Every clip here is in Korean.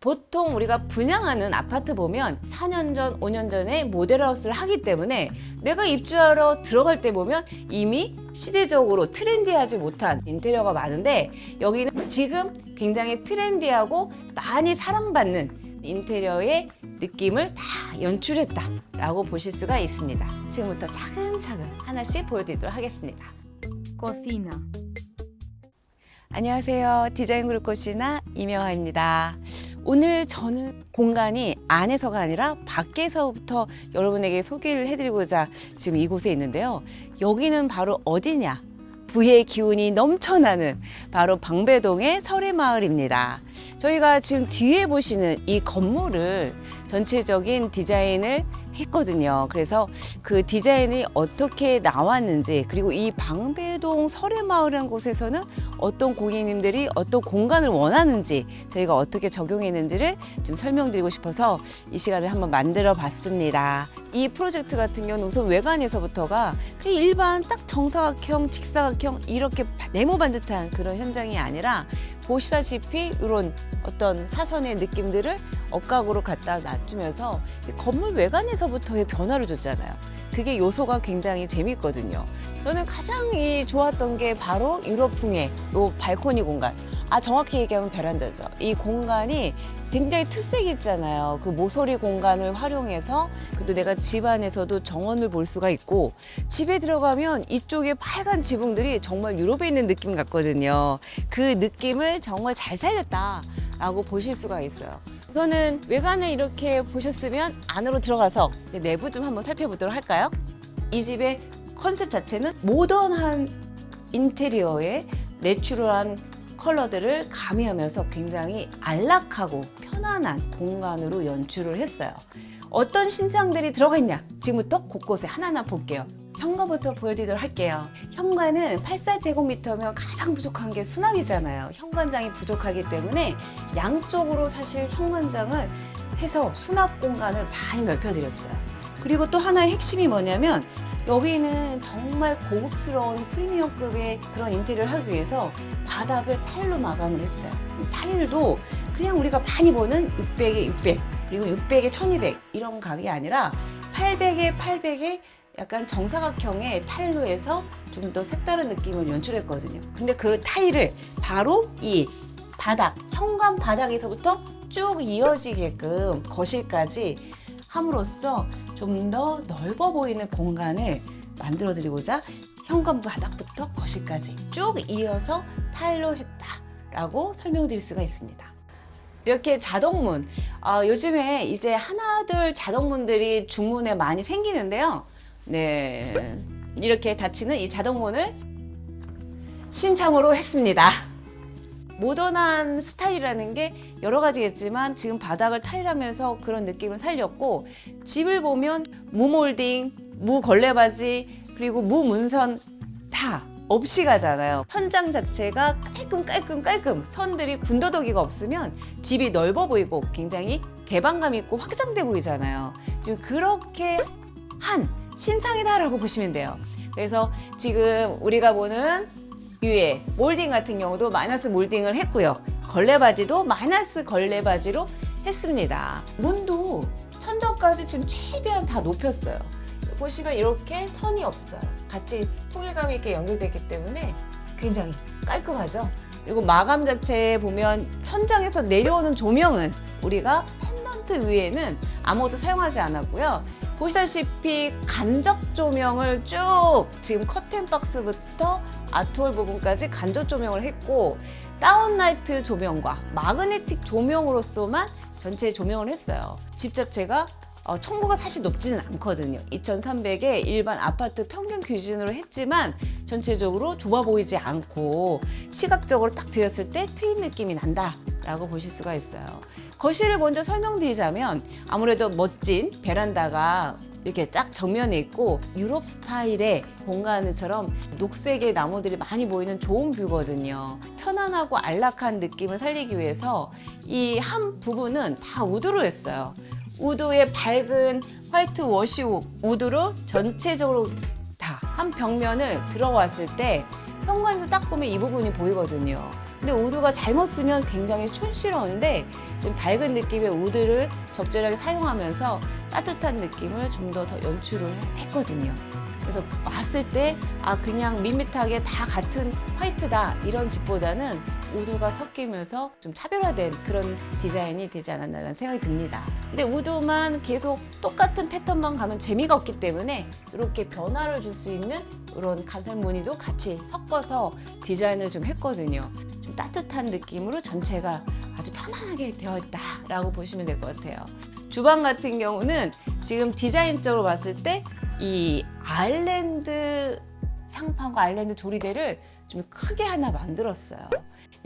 보통 우리가 분양하는 아파트 보면 4년 전, 5년 전에 모델하우스를 하기 때문에 내가 입주하러 들어갈 때 보면 이미 시대적으로 트렌디하지 못한 인테리어가 많은데, 여기는 지금 굉장히 트렌디하고 많이 사랑받는 인테리어의 느낌을 다 연출했다라고 보실 수가 있습니다. 지금부터 차근차근 하나씩 보여드리도록 하겠습니다. Cocina. 안녕하세요. 디자인그룹 코시나 이명아입니다. 오늘 저는 공간이 안에서가 아니라 밖에서부터 여러분에게 소개를 해드리고자 지금 이곳에 있는데요. 여기는 바로 어디냐? 부의 기운이 넘쳐나는 바로 방배동의 설해마을입니다. 저희가 지금 뒤에 보시는 이 건물을 전체적인 디자인을 했거든요. 그래서 그 디자인이 어떻게 나왔는지, 그리고 이 방배동 설해마을이라는 곳에서는 어떤 고객님들이 어떤 공간을 원하는지, 저희가 어떻게 적용했는지를 좀 설명드리고 싶어서 이 시간을 한번 만들어 봤습니다. 이 프로젝트 같은 경우는 우선 외관에서부터가 그냥 일반 딱 정사각형, 직사각형 이렇게 네모반 듯한 그런 현장이 아니라, 보시다시피 이런 어떤 사선의 느낌들을 억각으로 갖다 놔주면서 건물 외관에서부터의 변화를 줬잖아요. 그게 요소가 굉장히 재밌거든요. 저는 가장 좋았던 게 바로 유럽풍의 요 발코니 공간. 정확히 얘기하면 베란다죠. 이 공간이 굉장히 특색이 있잖아요. 그 모서리 공간을 활용해서 그래도 내가 집 안에서도 정원을 볼 수가 있고, 집에 들어가면 이쪽에 빨간 지붕들이 정말 유럽에 있는 느낌 같거든요. 그 느낌을 정말 잘 살렸다라고 보실 수가 있어요. 우선은 외관을 이렇게 보셨으면 안으로 들어가서 내부 좀 한번 살펴보도록 할까요? 이 집의 컨셉 자체는 모던한 인테리어에 내추럴한 컬러들을 가미하면서 굉장히 안락하고 편안한 공간으로 연출을 했어요. 어떤 신상들이 들어가 있냐? 지금부터 곳곳에 하나하나 볼게요. 현관부터 보여드리도록 할게요. 현관은 84제곱미터면 가장 부족한 게 수납이잖아요. 현관장이 부족하기 때문에 양쪽으로 사실 현관장을 해서 수납 공간을 많이 넓혀드렸어요. 그리고 또 하나의 핵심이 뭐냐면, 여기는 정말 고급스러운 프리미엄급의 그런 인테리어를 하기 위해서 바닥을 타일로 마감을 했어요. 타일도 그냥 우리가 많이 보는 600에 600, 그리고 600에 1200 이런 가격이 아니라 800에 800에 약간 정사각형의 타일로 해서 좀 더 색다른 느낌을 연출했거든요. 근데 그 타일을 바로 이 바닥, 현관 바닥에서부터 쭉 이어지게끔 거실까지 함으로써 좀 더 넓어 보이는 공간을 만들어 드리고자 현관 바닥부터 거실까지 쭉 이어서 타일로 했다라고 설명드릴 수가 있습니다. 이렇게 자동문, 요즘에 이제 하나둘 자동문들이 중문에 많이 생기는데요. 네, 이렇게 닫히는 이 자동문을 신상으로 했습니다. 모던한 스타일이라는 게 여러 가지겠지만 지금 바닥을 타일하면서 그런 느낌을 살렸고, 집을 보면 무몰딩, 무걸레바지, 그리고 무문선 다 없이 가잖아요. 현장 자체가 깔끔 선들이 군더더기가 없으면 집이 넓어 보이고 굉장히 개방감 있고 확장돼 보이잖아요. 지금 그렇게 한 신상이다라고 보시면 돼요. 그래서 지금 우리가 보는 위에 몰딩 같은 경우도 마이너스 몰딩을 했고요. 걸레바지도 마이너스 걸레바지로 했습니다. 문도 천정까지 지금 최대한 다 높였어요. 보시면 이렇게 선이 없어요. 같이 통일감 있게 연결됐기 때문에 굉장히 깔끔하죠. 그리고 마감 자체에 보면 천장에서 내려오는 조명은 우리가 펜던트 위에는 아무것도 사용하지 않았고요. 보시다시피 간접 조명을 쭉 지금 커튼 박스부터 아트홀 부분까지 간접 조명을 했고, 다운라이트 조명과 마그네틱 조명으로서만 전체 조명을 했어요. 집 자체가 층고가 사실 높지는 않거든요. 2300에 일반 아파트 평균 기준으로 했지만 전체적으로 좁아 보이지 않고 시각적으로 딱 들였을 때 트인 느낌이 난다 라고 보실 수가 있어요. 거실을 먼저 설명드리자면, 아무래도 멋진 베란다가 이렇게 쫙 정면에 있고 유럽 스타일의 공간처럼 녹색의 나무들이 많이 보이는 좋은 뷰거든요. 편안하고 안락한 느낌을 살리기 위해서 이 한 부분은 다 우드로 했어요. 우드의 밝은 화이트 워시욱 우드로 전체적으로 다 한 벽면을 들어왔을 때 현관에서 딱 보면 이 부분이 보이거든요. 근데 우드가 잘못 쓰면 굉장히 촌스러운데 지금 밝은 느낌의 우드를 적절하게 사용하면서 따뜻한 느낌을 좀 더 연출을 했거든요. 그래서 왔을 때 그냥 밋밋하게 다 같은 화이트다 이런 집보다는 우드가 섞이면서 좀 차별화된 그런 디자인이 되지 않았나라는 생각이 듭니다. 근데 우드만 계속 똑같은 패턴만 가면 재미가 없기 때문에 이렇게 변화를 줄 수 있는 이런 간살 무늬도 같이 섞어서 디자인을 좀 했거든요. 좀 따뜻한 느낌으로 전체가 아주 편안하게 되어 있다라고 보시면 될 것 같아요. 주방 같은 경우는 지금 디자인적으로 봤을 때 이 아일랜드 상판과 아일랜드 조리대를 좀 크게 하나 만들었어요.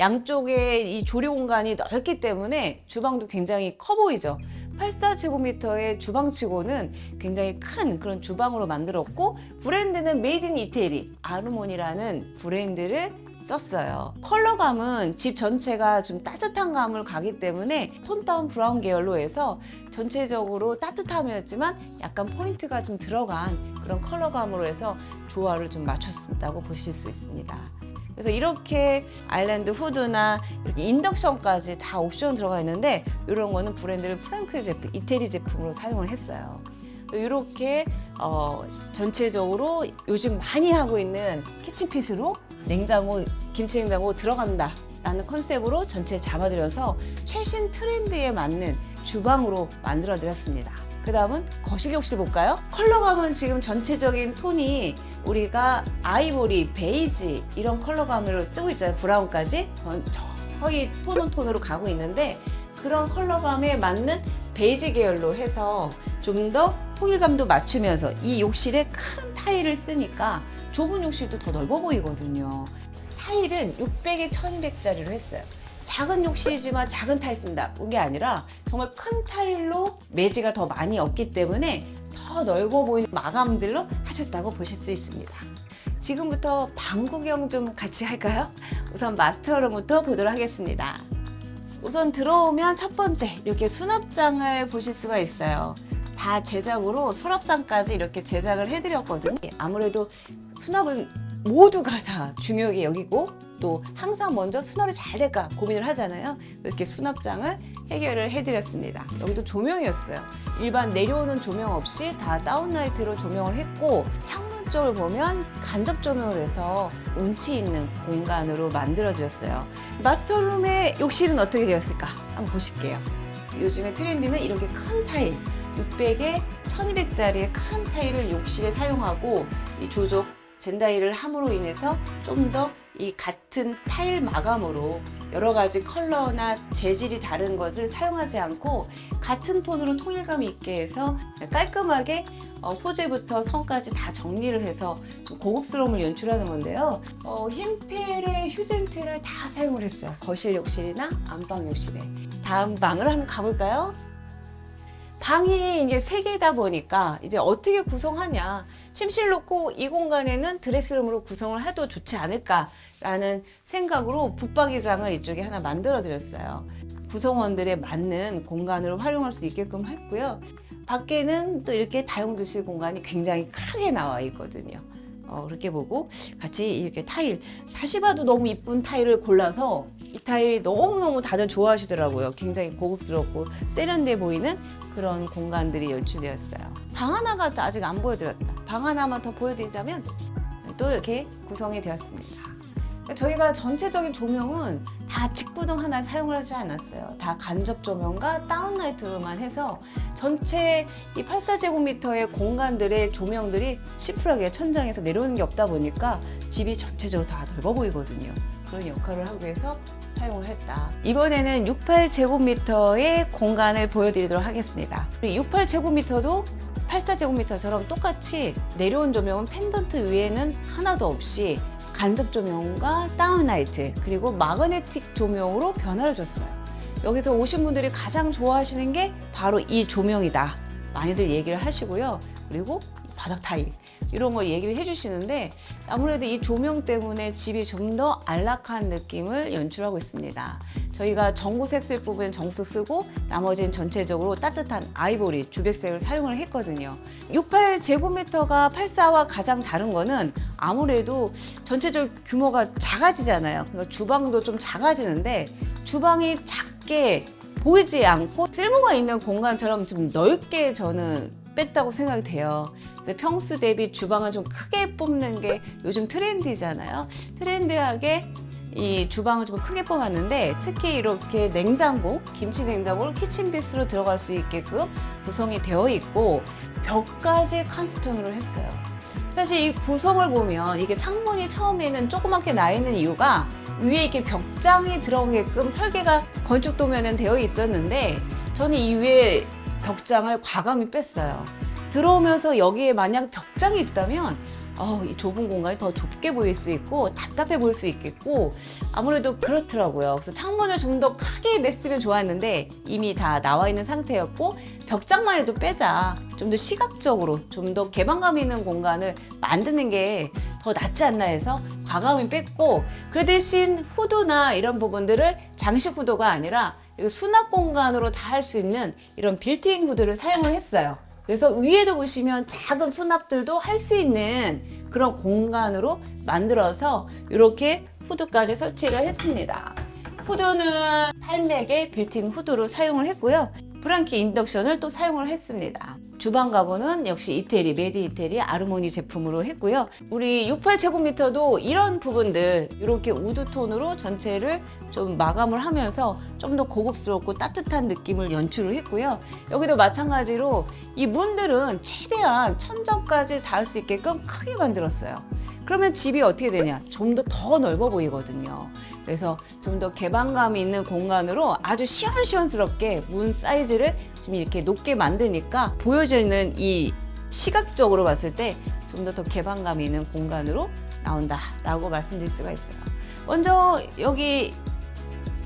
양쪽에 이 조리 공간이 넓기 때문에 주방도 굉장히 커 보이죠. 84제곱미터의 주방치고는 굉장히 큰 그런 주방으로 만들었고, 브랜드는 메이드 인 이태리 아르모니라는 브랜드를 썼어요. 컬러감은 집 전체가 좀 따뜻한 감을 가기 때문에 톤다운 브라운 계열로 해서 전체적으로 따뜻함이었지만 약간 포인트가 좀 들어간 그런 컬러감으로 해서 조화를 좀 맞췄다고 보실 수 있습니다. 그래서 이렇게 아일랜드 후드나 이렇게 인덕션까지 다 옵션 들어가 있는데, 이런 거는 브랜드를 프랭크 제품, 이태리 제품으로 사용을 했어요. 이렇게 전체적으로 요즘 많이 하고 있는 키친핏으로 냉장고, 김치 냉장고 들어간다 라는 컨셉으로 전체 잡아드려서 최신 트렌드에 맞는 주방으로 만들어 드렸습니다. 그 다음은 거실 욕실 볼까요? 컬러감은 지금 전체적인 톤이 우리가 아이보리, 베이지 이런 컬러감으로 쓰고 있잖아요. 브라운까지 거의 톤온톤으로 가고 있는데, 그런 컬러감에 맞는 베이지 계열로 해서 좀 더 통일감도 맞추면서 이 욕실에 큰 타일을 쓰니까 좁은 욕실도 더 넓어 보이거든요. 타일은 600에 1200짜리로 했어요. 작은 욕실이지만 작은 타일 쓴다 그게 아니라 정말 큰 타일로 매지가 더 많이 없기 때문에 더 넓어 보이는 마감들로 하셨다고 보실 수 있습니다. 지금부터 방 구경 좀 같이 할까요? 우선 마스터룸부터 보도록 하겠습니다. 우선 들어오면 첫 번째 이렇게 수납장을 보실 수가 있어요. 다 제작으로 서랍장까지 이렇게 제작을 해드렸거든요. 아무래도 수납은 모두가 다 중요하게 여기고, 또 항상 먼저 수납이 잘 될까 고민을 하잖아요. 이렇게 수납장을 해결을 해드렸습니다. 여기도 조명이었어요. 일반 내려오는 조명 없이 다 다운라이트로 조명을 했고, 창문 쪽을 보면 간접 조명을 해서 운치 있는 공간으로 만들어드렸어요. 마스터룸의 욕실은 어떻게 되었을까 한번 보실게요. 요즘에 트렌드는 이렇게 큰 타일, 600에 1200짜리의 큰 타일을 욕실에 사용하고, 이 조적 젠다이를 함으로 인해서 좀 더 이 같은 타일 마감으로 여러 가지 컬러나 재질이 다른 것을 사용하지 않고 같은 톤으로 통일감 있게 해서 깔끔하게 소재부터 선까지 다 정리를 해서 좀 고급스러움을 연출하는 건데요. 흰펠의 휴젠트를 다 사용을 했어요. 거실 욕실이나 안방 욕실에. 다음 방을 한번 가볼까요? 방이 이제 3개다 보니까 이제 어떻게 구성하냐, 침실 놓고 이 공간에는 드레스룸으로 구성을 해도 좋지 않을까라는 생각으로 붙박이장을 이쪽에 하나 만들어 드렸어요. 구성원들에 맞는 공간으로 활용할 수 있게끔 했고요. 밖에는 또 이렇게 다용도실 공간이 굉장히 크게 나와 있거든요. 그렇게 보고 같이 이렇게 타일, 다시 봐도 너무 이쁜 타일을 골라서 이 타일이 너무너무 다들 좋아하시더라고요. 굉장히 고급스럽고 세련돼 보이는 그런 공간들이 연출되었어요. 방 하나가 아직 안 보여드렸다. 방 하나만 더 보여드리자면 또 이렇게 구성이 되었습니다. 저희가 전체적인 조명은 다 직구등 하나 사용을 하지 않았어요. 다 간접 조명과 다운라이트로만 해서 전체 이 84제곱미터의 공간들의 조명들이 시프하게 천장에서 내려오는 게 없다 보니까 집이 전체적으로 다 넓어 보이거든요. 그런 역할을 하기 위해서 사용을 했다. 이번에는 68제곱미터의 공간을 보여드리도록 하겠습니다. 68제곱미터도 84제곱미터처럼 똑같이 내려온 조명은 펜던트 위에는 하나도 없이 간접 조명과 다운라이트 그리고 마그네틱 조명으로 변화를 줬어요. 여기서 오신 분들이 가장 좋아하시는 게 바로 이 조명이다 많이들 얘기를 하시고요. 그리고 바닥 타일 이런 걸 얘기를 해주시는데, 아무래도 이 조명 때문에 집이 좀 더 안락한 느낌을 연출하고 있습니다. 저희가 정구색 쓸 부분은 정수 쓰고 나머지는 전체적으로 따뜻한 아이보리, 주백색을 사용을 했거든요. 68제곱미터가 84와 가장 다른 거는 아무래도 전체적 규모가 작아지잖아요. 그러니까 주방도 좀 작아지는데 주방이 작게 보이지 않고 쓸모가 있는 공간처럼 좀 넓게 저는 뺐다고 생각이 돼요. 그래서 평수 대비 주방을 좀 크게 뽑는 게 요즘 트렌디잖아요. 트렌디하게 이 주방을 좀 크게 뽑았는데 특히 이렇게 냉장고, 김치 냉장고를 키친빗으로 들어갈 수 있게끔 구성이 되어 있고 벽까지 칸스톤으로 했어요. 사실 이 구성을 보면 이게 창문이 처음에는 조그맣게 나 있는 이유가 위에 이렇게 벽장이 들어오게끔 설계가 건축 도면은 되어 있었는데 저는 이 위에 벽장을 과감히 뺐어요. 들어오면서 여기에 만약 벽장이 있다면 이 좁은 공간이 더 좁게 보일 수 있고 답답해 보일 수 있겠고 아무래도 그렇더라고요. 그래서 창문을 좀 더 크게 냈으면 좋았는데 이미 다 나와 있는 상태였고 벽장만 해도 빼자. 좀 더 시각적으로 좀 더 개방감 있는 공간을 만드는 게 더 낫지 않나 해서 과감히 뺐고 그 대신 후드나 이런 부분들을 장식 후드가 아니라 수납 공간으로 다 할 수 있는 이런 빌트인 후드를 사용을 했어요. 그래서 위에도 보시면 작은 수납들도 할 수 있는 그런 공간으로 만들어서 이렇게 후드까지 설치를 했습니다. 후드는 8맥의 빌트인 후드로 사용을 했고요. 프랑키 인덕션을 또 사용을 했습니다. 주방 가구는 역시 이태리, 메디 이태리 아르모니 제품으로 했고요. 우리 68제곱미터도 이런 부분들 이렇게 우드톤으로 전체를 좀 마감을 하면서 좀 더 고급스럽고 따뜻한 느낌을 연출을 했고요. 여기도 마찬가지로 이 문들은 최대한 천정까지 닿을 수 있게끔 크게 만들었어요. 그러면 집이 어떻게 되냐? 좀 더 넓어 보이거든요. 그래서 좀 더 개방감이 있는 공간으로 아주 시원시원스럽게 문 사이즈를 지금 이렇게 높게 만드니까 보여지는 이 시각적으로 봤을 때 좀 더 개방감이 있는 공간으로 나온다라고 말씀드릴 수가 있어요. 먼저 여기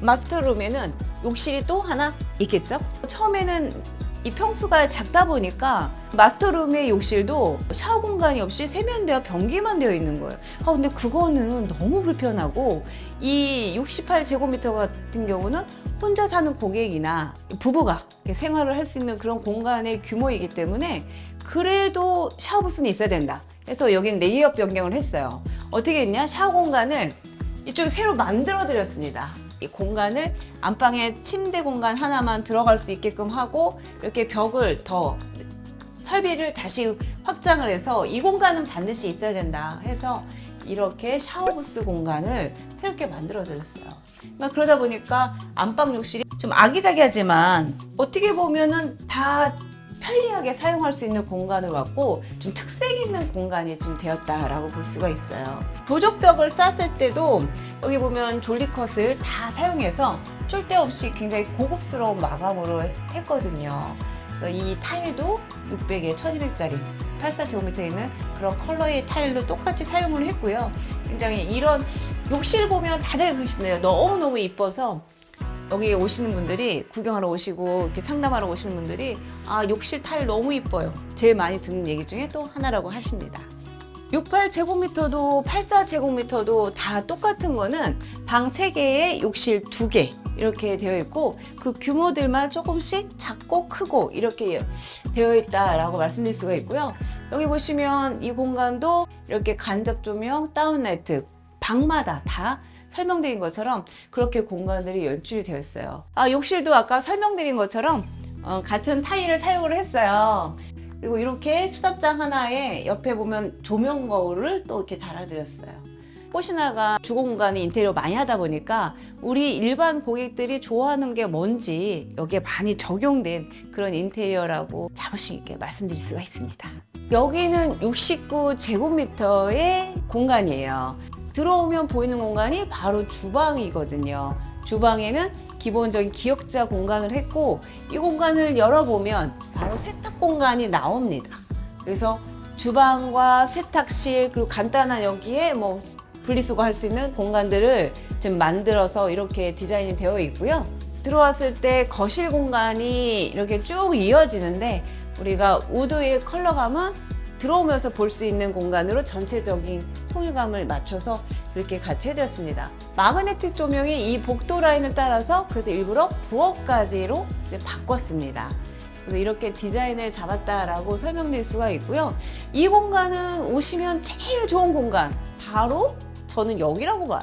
마스터룸에는 욕실이 또 하나 있겠죠? 처음에는 이 평수가 작다 보니까 마스터룸의 욕실도 샤워 공간이 없이 세면대와 변기만 되어 있는 거예요. 근데 그거는 너무 불편하고 이 68제곱미터 같은 경우는 혼자 사는 고객이나 부부가 생활을 할 수 있는 그런 공간의 규모이기 때문에 그래도 샤워 부스는 있어야 된다. 그래서 여기는 레이업 변경을 했어요. 어떻게 했냐? 샤워 공간을 이쪽에 새로 만들어 드렸습니다. 이 공간을 안방에 침대 공간 하나만 들어갈 수 있게끔 하고 이렇게 벽을 더 설비를 다시 확장을 해서 이 공간은 반드시 있어야 된다 해서 이렇게 샤워부스 공간을 새롭게 만들어 드렸어요. 그러다 보니까 안방 욕실이 좀 아기자기하지만 어떻게 보면은 다 편리하게 사용할 수 있는 공간을 왔고 좀 특색 있는 공간이 좀 되었다라고 볼 수가 있어요. 도적벽을 쌌을 때도 여기 보면 졸리컷을 다 사용해서 쫄대 없이 굉장히 고급스러운 마감으로 했거든요. 이 타일도 600에 1200짜리 84제곱미터에 있는 그런 컬러의 타일로 똑같이 사용을 했고요. 굉장히 이런 욕실 보면 다들 그러시네요. 너무너무 이뻐서 여기 오시는 분들이 구경하러 오시고 이렇게 상담하러 오시는 분들이 욕실 타일 너무 이뻐요. 제일 많이 듣는 얘기 중에 또 하나라고 하십니다. 68제곱미터도 84제곱미터도 다 똑같은 거는 방 3개에 욕실 2개 이렇게 되어 있고 그 규모들만 조금씩 작고 크고 이렇게 되어 있다라고 말씀드릴 수가 있고요. 여기 보시면 이 공간도 이렇게 간접 조명, 다운라이트 방마다 다 설명드린 것처럼 그렇게 공간들이 연출이 되어 있어요. 욕실도 아까 설명드린 것처럼 같은 타일을 사용을 했어요. 그리고 이렇게 수납장 하나에 옆에 보면 조명 거울을 또 이렇게 달아드렸어요. 혹시나가 주거 공간이 인테리어 많이 하다 보니까 우리 일반 고객들이 좋아하는 게 뭔지 여기에 많이 적용된 그런 인테리어라고 자부심 있게 말씀드릴 수가 있습니다. 여기는 69제곱미터의 공간이에요. 들어오면 보이는 공간이 바로 주방이거든요. 주방에는 기본적인 기역자 공간을 했고 이 공간을 열어보면 바로 세탁 공간이 나옵니다. 그래서 주방과 세탁실 그리고 간단한 여기에 뭐 분리수거할 수 있는 공간들을 지금 만들어서 이렇게 디자인이 되어 있고요. 들어왔을 때 거실 공간이 이렇게 쭉 이어지는데 우리가 우드의 컬러감은 들어오면서 볼 수 있는 공간으로 전체적인 통일감을 맞춰서 그렇게 같이 해드렸습니다. 마그네틱 조명이 이 복도 라인을 따라서 그래서 일부러 부엌까지로 이제 바꿨습니다. 그래서 이렇게 디자인을 잡았다라고 설명드릴 수가 있고요. 이 공간은 오시면 제일 좋은 공간, 바로 저는 여기라고 봐요.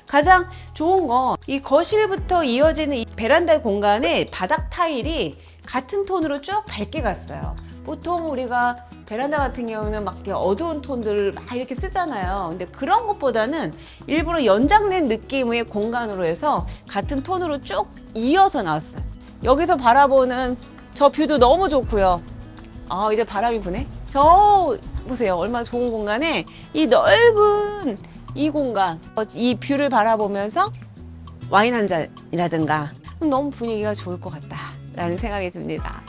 가장 좋은 건 이 거실부터 이어지는 이 베란다 공간에 바닥 타일이 같은 톤으로 쭉 밝게 갔어요. 보통 우리가 베란다 같은 경우는 막 이렇게 어두운 톤들을 막 이렇게 쓰잖아요. 근데 그런 것보다는 일부러 연장된 느낌의 공간으로 해서 같은 톤으로 쭉 이어서 나왔어요. 여기서 바라보는 저 뷰도 너무 좋고요. 아, 이제 바람이 부네. 저 보세요. 얼마나 좋은 공간에 이 넓은 이 공간, 이 뷰를 바라보면서 와인 한 잔이라든가 너무 분위기가 좋을 것 같다라는 생각이 듭니다.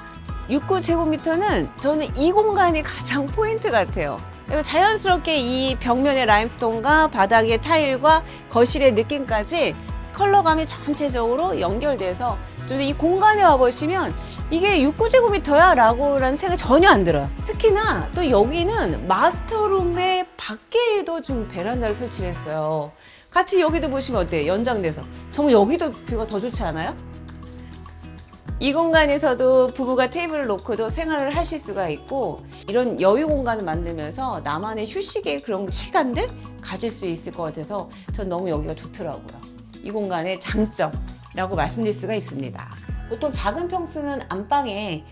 69제곱미터는 저는 이 공간이 가장 포인트 같아요. 그리고 자연스럽게 이 벽면의 라임스톤과 바닥의 타일과 거실의 느낌까지 컬러감이 전체적으로 연결돼서 저는 이 공간에 와보시면 이게 69제곱미터야 라고 라는 생각이 전혀 안 들어요. 특히나 또 여기는 마스터룸의 밖에도 좀 베란다를 설치를 했어요. 같이 여기도 보시면 어때요? 연장돼서. 정말 여기도 뷰가 더 좋지 않아요? 이 공간에서도 부부가 테이블을 놓고도 생활을 하실 수가 있고, 이런 여유 공간을 만들면서 나만의 휴식의 그런 시간들 가질 수 있을 것 같아서 전 너무 여기가 좋더라고요. 이 공간의 장점이라고 말씀드릴 수가 있습니다. 보통 작은 평수는 안방에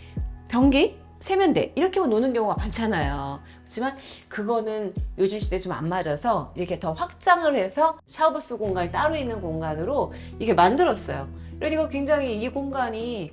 변기, 세면대 이렇게만 놓는 경우가 많잖아요. 그렇지만 그거는 요즘 시대에 좀 안 맞아서 이렇게 더 확장을 해서 샤워부스 공간이 따로 있는 공간으로 이게 만들었어요. 그러니까 굉장히 이 공간이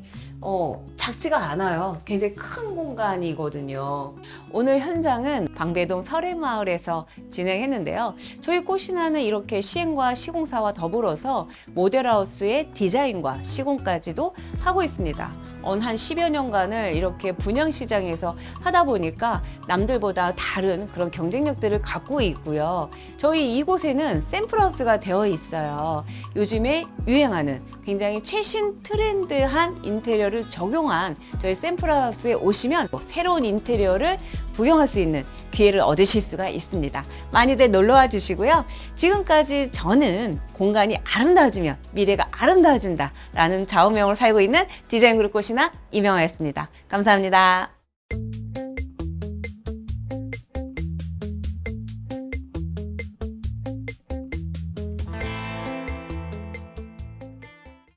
작지가 않아요. 굉장히 큰 공간이거든요. 오늘 현장은 방배동 설해마을에서 진행했는데요. 저희 꽃신화는 이렇게 시행과 시공사와 더불어서 모델하우스의 디자인과 시공까지도 하고 있습니다. 한 10여 년간을 이렇게 분양시장에서 하다 보니까 남들보다 다른 그런 경쟁력들을 갖고 있고요. 저희 이곳에는 샘플하우스가 되어 있어요. 요즘에 유행하는 굉장히 최신 트렌드한 인테리어를 적용한 저희 샘플하우스에 오시면 새로운 인테리어를 구경할 수 있는 기회를 얻으실 수가 있습니다. 많이들 놀러와 주시고요. 지금까지 저는 공간이 아름다워지면 미래가 아름다워진다 라는 좌우명으로 살고 있는 디자인그룹 꽃신화 이명아였습니다. 감사합니다.